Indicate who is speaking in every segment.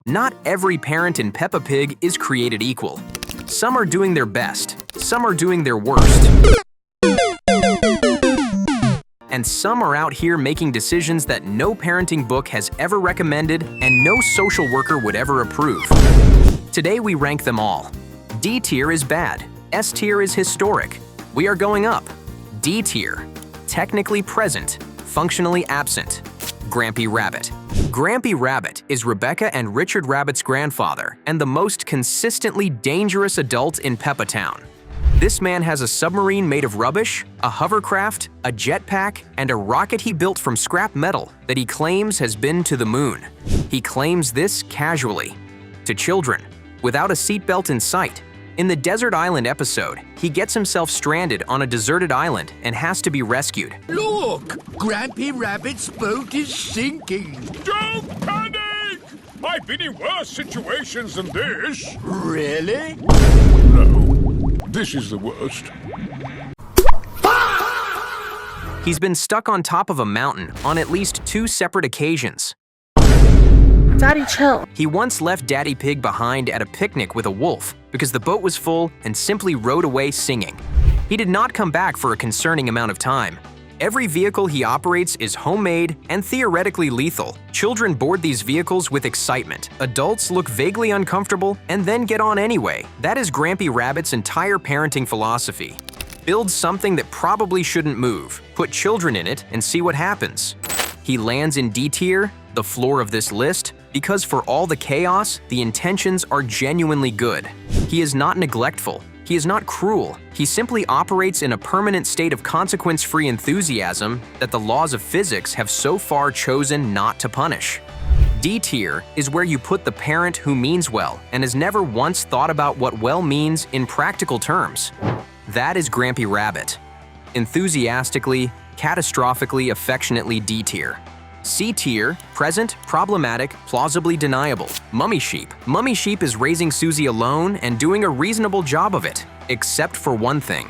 Speaker 1: Not every parent in Peppa Pig is created equal. Some are doing their best, some are doing their worst. And some are out here making decisions that no parenting book has ever recommended and no social worker would ever approve. Today we rank them all. D tier is bad. S tier is historic. We are going up. D tier. Technically present, functionally absent. Grampy Rabbit. Grampy Rabbit is Rebecca and Richard Rabbit's grandfather and the most consistently dangerous adult in Peppa Town. This man has a submarine made of rubbish, a hovercraft, a jetpack, and a rocket he built from scrap metal that he claims has been to the moon. He claims this casually. To children, without a seatbelt in sight. In the Desert Island episode, he gets himself stranded on a deserted island and has to be rescued.
Speaker 2: Look! Grampy Rabbit's boat is sinking!
Speaker 3: Don't panic! I've been in worse situations than this.
Speaker 2: Really?
Speaker 3: No, this is the worst.
Speaker 1: He's been stuck on top of a mountain on at least 2 separate occasions.
Speaker 4: Daddy, chill.
Speaker 1: He once left Daddy Pig behind at a picnic with a wolf because the boat was full and simply rode away singing. He did not come back for a concerning amount of time. Every vehicle he operates is homemade and theoretically lethal. Children board these vehicles with excitement. Adults look vaguely uncomfortable and then get on anyway. That is Grampy Rabbit's entire parenting philosophy. Build something that probably shouldn't move, put children in it, and see what happens. He lands in D tier, the floor of this list, because for all the chaos, the intentions are genuinely good. He is not neglectful. He is not cruel. He simply operates in a permanent state of consequence-free enthusiasm that the laws of physics have so far chosen not to punish. D tier is where you put the parent who means well and has never once thought about what well means in practical terms. That is Grampy Rabbit. Enthusiastically, catastrophically, affectionately D tier. C tier, present, problematic, plausibly deniable. Mummy Sheep. Mummy Sheep is raising Susie alone and doing a reasonable job of it, except for one thing.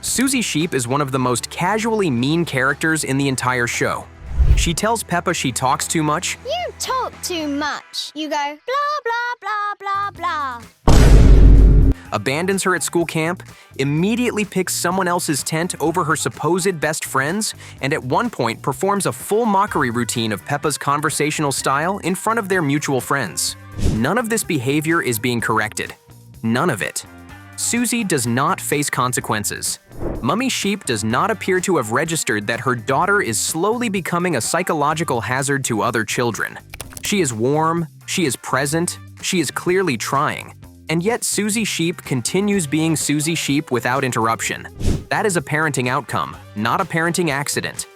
Speaker 1: Susie Sheep is one of the most casually mean characters in the entire show. She tells Peppa she talks too much.
Speaker 5: You talk too much. You go blah, blah, blah, blah, blah.
Speaker 1: Abandons her at school camp, immediately picks someone else's tent over her supposed best friends, and at one point performs a full mockery routine of Peppa's conversational style in front of their mutual friends. None of this behavior is being corrected. None of it. Susie does not face consequences. Mummy Sheep does not appear to have registered that her daughter is slowly becoming a psychological hazard to other children. She is warm, she is present, she is clearly trying. And yet Susie Sheep continues being Susie Sheep without interruption. That is a parenting outcome, not a parenting accident.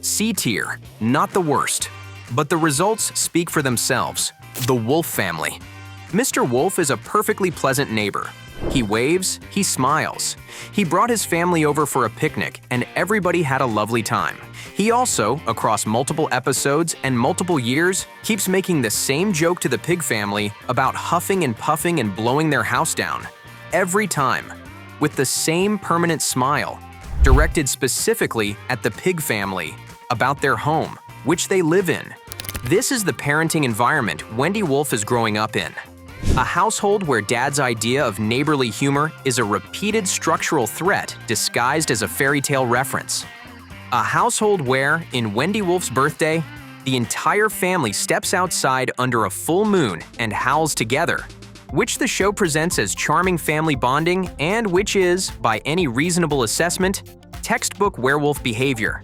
Speaker 1: C tier, not the worst. But the results speak for themselves. The Wolf family. Mr. Wolf is a perfectly pleasant neighbor. He waves, he smiles. He brought his family over for a picnic and everybody had a lovely time. He also, across multiple episodes and multiple years, keeps making the same joke to the pig family about huffing and puffing and blowing their house down. Every time. With the same permanent smile, directed specifically at the pig family, about their home, which they live in. This is the parenting environment Wendy Wolf is growing up in. A household where dad's idea of neighborly humor is a repeated structural threat disguised as a fairy tale reference. A household where, in Wendy Wolf's birthday, the entire family steps outside under a full moon and howls together, which the show presents as charming family bonding and which is, by any reasonable assessment, textbook werewolf behavior.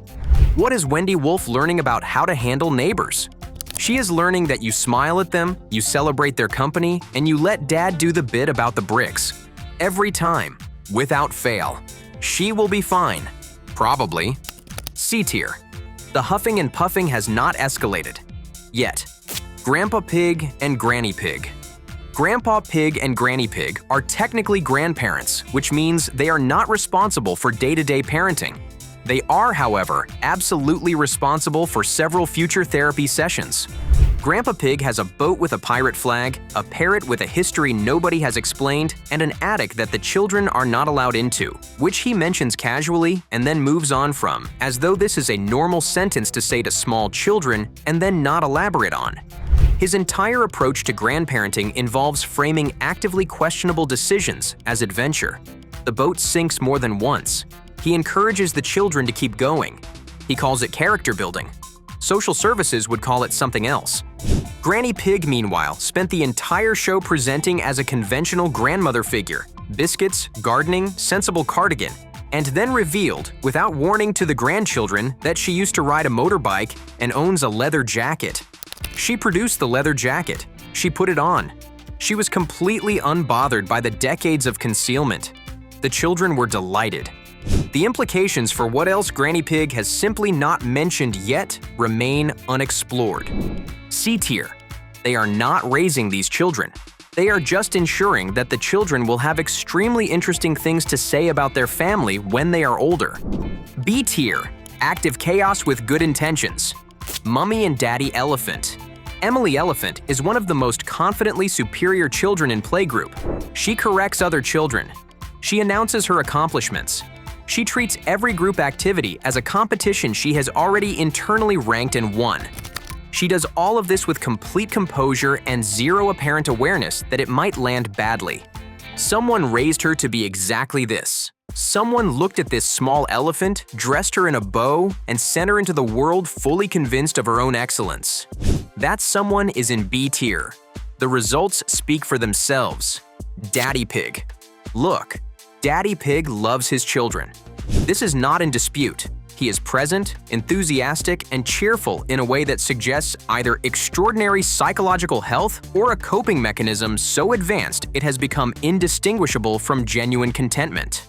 Speaker 1: What is Wendy Wolf learning about how to handle neighbors? She is learning that you smile at them, you celebrate their company, and you let dad do the bit about the bricks. Every time, without fail. She will be fine. Probably. C tier. The huffing and puffing has not escalated. Yet. Grandpa Pig and Granny Pig. Grandpa Pig and Granny Pig are technically grandparents, which means they are not responsible for day-to-day parenting. They are, however, absolutely responsible for several future therapy sessions. Grandpa Pig has a boat with a pirate flag, a parrot with a history nobody has explained, and an attic that the children are not allowed into, which he mentions casually and then moves on from, as though this is a normal sentence to say to small children and then not elaborate on. His entire approach to grandparenting involves framing actively questionable decisions as adventure. The boat sinks more than once. He encourages the children to keep going. He calls it character building. Social services would call it something else. Granny Pig, meanwhile, spent the entire show presenting as a conventional grandmother figure, biscuits, gardening, sensible cardigan, and then revealed, without warning to the grandchildren, that she used to ride a motorbike and owns a leather jacket. She produced the leather jacket. She put it on. She was completely unbothered by the decades of concealment. The children were delighted. The implications for what else Granny Pig has simply not mentioned yet remain unexplored. C tier. They are not raising these children. They are just ensuring that the children will have extremely interesting things to say about their family when they are older. B tier. Active chaos with good intentions. Mummy and Daddy Elephant. Emily Elephant is one of the most confidently superior children in playgroup. She corrects other children. She announces her accomplishments. She treats every group activity as a competition she has already internally ranked and won. She does all of this with complete composure and zero apparent awareness that it might land badly. Someone raised her to be exactly this. Someone looked at this small elephant, dressed her in a bow, and sent her into the world fully convinced of her own excellence. That someone is in B tier. The results speak for themselves. Daddy Pig. Look, Daddy Pig loves his children. This is not in dispute. He is present, enthusiastic, and cheerful in a way that suggests either extraordinary psychological health or a coping mechanism so advanced it has become indistinguishable from genuine contentment.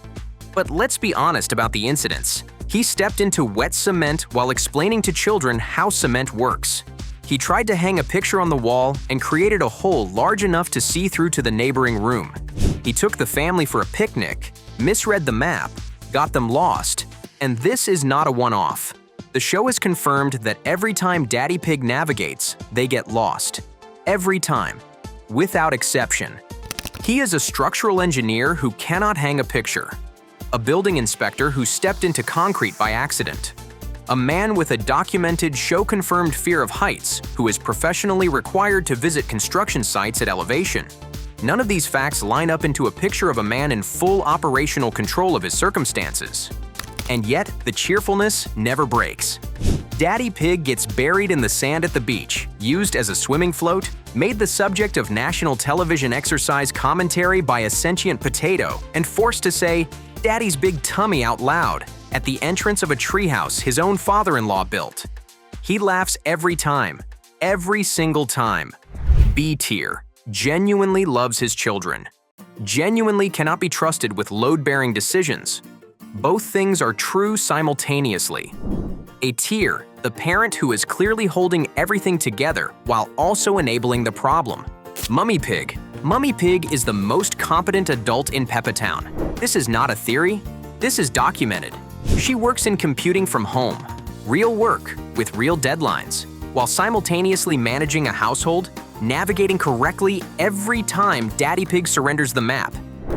Speaker 1: But let's be honest about the incidents. He stepped into wet cement while explaining to children how cement works. He tried to hang a picture on the wall and created a hole large enough to see through to the neighboring room. He took the family for a picnic, misread the map, got them lost, and this is not a one-off. The show has confirmed that every time Daddy Pig navigates, they get lost. Every time. Without exception. He is a structural engineer who cannot hang a picture. A building inspector who stepped into concrete by accident. A man with a documented show-confirmed fear of heights who is professionally required to visit construction sites at elevation. None of these facts line up into a picture of a man in full operational control of his circumstances. And yet, the cheerfulness never breaks. Daddy Pig gets buried in the sand at the beach, used as a swimming float, made the subject of national television exercise commentary by a sentient potato, and forced to say, "Daddy's big tummy" out loud at the entrance of a treehouse his own father-in-law built. He laughs every time. Every single time. B tier. Genuinely loves his children. Genuinely cannot be trusted with load-bearing decisions. Both things are true simultaneously. A tier. The parent who is clearly holding everything together while also enabling the problem. Mummy Pig. Mummy Pig is the most competent adult in Peppa Town. This is not a theory. This is documented. She works in computing from home. Real work, with real deadlines, while simultaneously managing a household, navigating correctly every time Daddy Pig surrenders the map,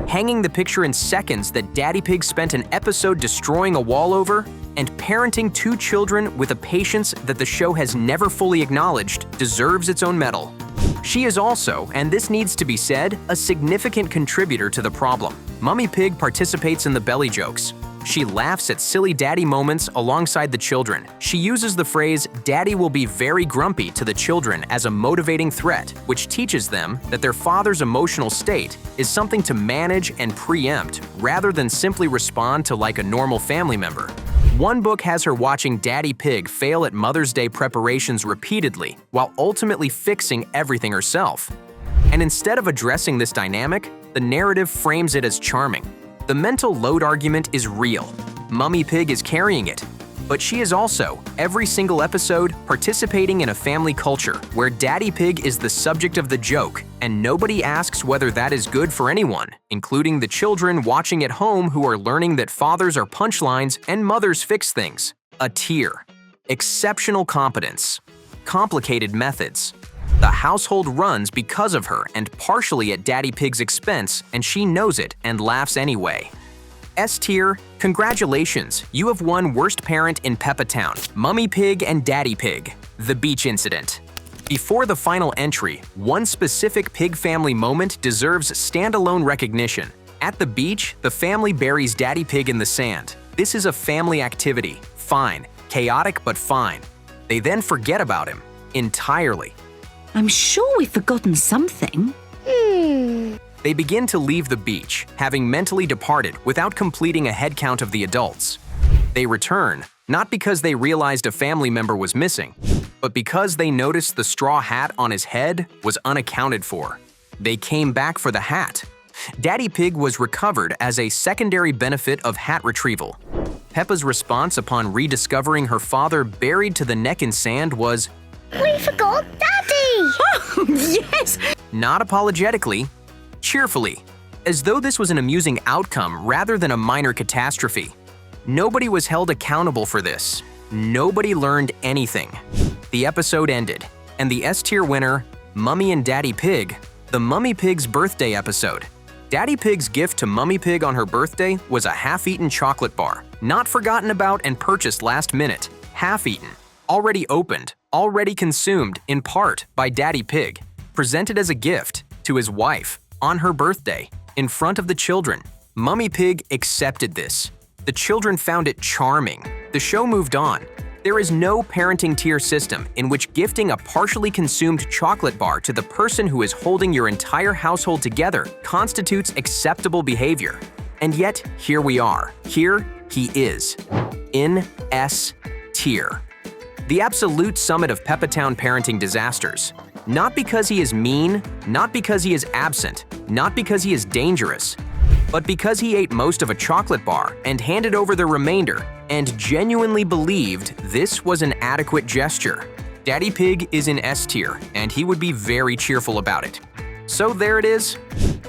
Speaker 1: hanging the picture in seconds that Daddy Pig spent an episode destroying a wall over, and parenting two children with a patience that the show has never fully acknowledged deserves its own medal. She is also, and this needs to be said, a significant contributor to the problem. Mummy Pig participates in the belly jokes. She laughs at silly daddy moments alongside the children. She uses the phrase, "Daddy will be very grumpy" to the children as a motivating threat, which teaches them that their father's emotional state is something to manage and preempt rather than simply respond to like a normal family member. One book has her watching Daddy Pig fail at Mother's Day preparations repeatedly while ultimately fixing everything herself. And instead of addressing this dynamic, the narrative frames it as charming. The mental load argument is real. Mummy Pig is carrying it. But she is also, every single episode, participating in a family culture where Daddy Pig is the subject of the joke, and nobody asks whether that is good for anyone, including the children watching at home who are learning that fathers are punchlines and mothers fix things. A tier. Exceptional competence. Complicated methods. The household runs because of her and partially at Daddy Pig's expense, and she knows it and laughs anyway. S tier, congratulations, you have won Worst Parent in Peppa Town, Mummy Pig and Daddy Pig. The Beach Incident. Before the final entry, one specific pig family moment deserves standalone recognition. At the beach, the family buries Daddy Pig in the sand. This is a family activity. Fine. Chaotic, but fine. They then forget about him. Entirely.
Speaker 6: I'm sure we've forgotten something.
Speaker 1: They begin to leave the beach, having mentally departed without completing a head count of the adults. They return, not because they realized a family member was missing, but because they noticed the straw hat on his head was unaccounted for. They came back for the hat. Daddy Pig was recovered as a secondary benefit of hat retrieval. Peppa's response upon rediscovering her father buried to the neck in sand was,
Speaker 5: We forgot Daddy!
Speaker 6: Yes!
Speaker 1: not apologetically, cheerfully, as though this was an amusing outcome rather than a minor catastrophe. Nobody was held accountable for this. Nobody learned anything. The episode ended, and the S-tier winner, Mummy and Daddy Pig, the Mummy Pig's birthday episode. Daddy Pig's gift to Mummy Pig on her birthday was a half-eaten chocolate bar, not forgotten about and purchased last minute, half-eaten, already opened, already consumed in part by Daddy Pig, presented as a gift to his wife on her birthday in front of the children. Mummy Pig accepted this. The children found it charming. The show moved on. There is no parenting tier system in which gifting a partially consumed chocolate bar to the person who is holding your entire household together constitutes acceptable behavior. And yet, here we are. Here he is. In S tier. The absolute summit of Peppatown parenting disasters. Not because he is mean, not because he is absent, not because he is dangerous, but because he ate most of a chocolate bar and handed over the remainder and genuinely believed this was an adequate gesture. Daddy Pig is in S tier, and he would be very cheerful about it. So there it is.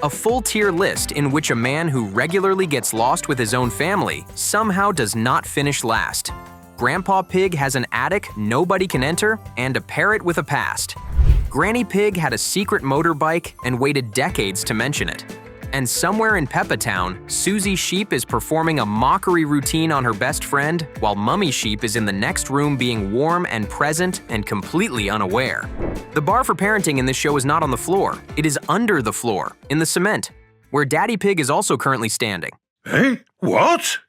Speaker 1: A full tier list in which a man who regularly gets lost with his own family somehow does not finish last. Grandpa Pig has an attic nobody can enter and a parrot with a past. Granny Pig had a secret motorbike and waited decades to mention it. And somewhere in Peppatown, Susie Sheep is performing a mockery routine on her best friend, while Mummy Sheep is in the next room being warm and present and completely unaware. The bar for parenting in this show is not on the floor. It is under the floor, in the cement, where Daddy Pig is also currently standing.
Speaker 3: Eh? What?